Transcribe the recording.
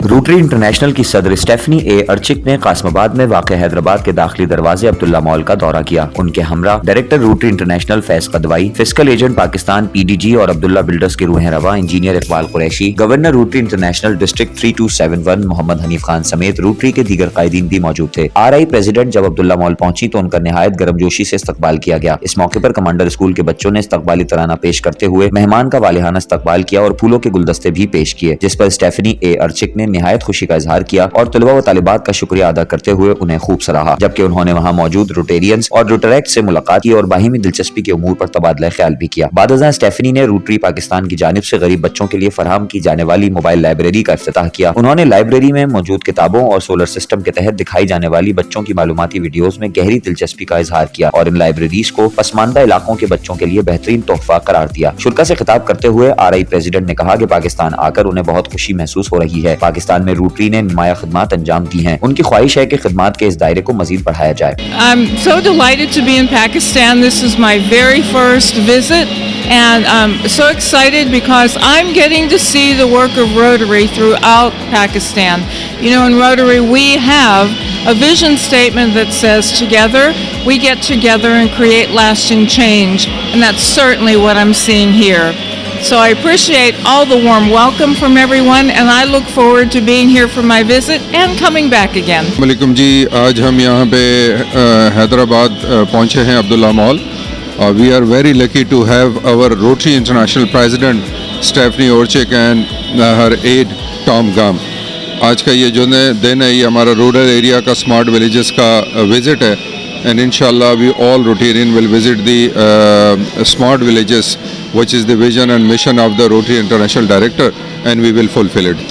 Rotary international की सदर Stephanie ए अर्चिक ने कासमाबाद में वाक़ हैदराबाद के दाखिली दरवाजे अब्दुल्ला मॉल का दौरा किया। उनके हमरा director Rotary International Faiz Kidwai, fiscal agent Pakistan PDG और अब्दुल्ला बिल्डर्स के रूह रवा engineer Iqbal Qureshi, governor Rotary International district 3271 Mohammad Hanif Khan समेत रोटरी के दीगर कायदीन भी मौजूद थे। RI प्रेसिडेंट जब अब्दुल्ला मॉल पहुंची तो उनका निहायत गर्मजोशी से इस्तकबाल किया गया। इस मौके पर कमांडर स्कूल के बच्चों ने इस्तकबाली तराना पेश करते हुए मेहमान का वालिहाना इस्तकबाल किया और फूलों के गुलदस्ते भी पेश किए, जिस पर स्टेफनी ए अर्चिक ने निहायत खुशी का इजहार किया और तलबा व तालिबात का शुक्रिया अदा करते हुए उन्हें खूब सराहा। जबकि उन्होंने वहां मौजूद रोटेरियंस और रोटरैक्ट से मुलाकात की और बाहिमी दिलचस्पी के उमूर पर तबादला ख्याल भी किया। बादशाह स्टेफनी ने रोटरी पाकिस्तान की जानिब से गरीब बच्चों के लिए फराहम की जाने वाली मोबाइल लाइब्रेरी का इफ्तिताह किया। उन्होंने लाइब्रेरी में मौजूद किताबों और सोलर सिस्टम के तहत दिखाई जाने वाली बच्चों की मालूमाती वीडियोज में गहरी दिलचस्पी का इजहार किया और इन लाइब्रेरीज को पसमानदा इलाकों के बच्चों के लिए बेहतरीन तोहफा करार दिया। शुल्का से खिताब करते हुए RI प्रेसिडेंट ने कहा कि पाकिस्तान आकर उन्हें बहुत खुशी महसूस हो रही है। पाकिस्तान में रोटरी ने नुमाया खिदमात अंजाम दी हैं। उनकी ख्वाहिश है कि खिदमात के इस दायरे को मजीद बढ़ाया जाए। I'm so delighted to be in Pakistan. This is my very first visit and I'm so excited because I'm getting to see the work of Rotary throughout Pakistan. You know, in Rotary we have a vision statement that says together we get together and create lasting change, and that's certainly what I'm seeing here. So I appreciate all the warm welcome from everyone and I look forward to being here for my visit and coming back again. वालेकुम जी, आज हम यहाँ पे हैदराबाद पहुँचे हैं Abdullah mall. We are very lucky to have our Rotary International President Stephanie Orchik and her aide Tom Gum. आज का ये जो दिन है ये हमारा रूरल एरिया का स्मार्ट विलेजेस का विजिट है and inshallah we all Rotarian will visit the smart villages which is the vision and mission of the Rotary International Director and we will fulfill it.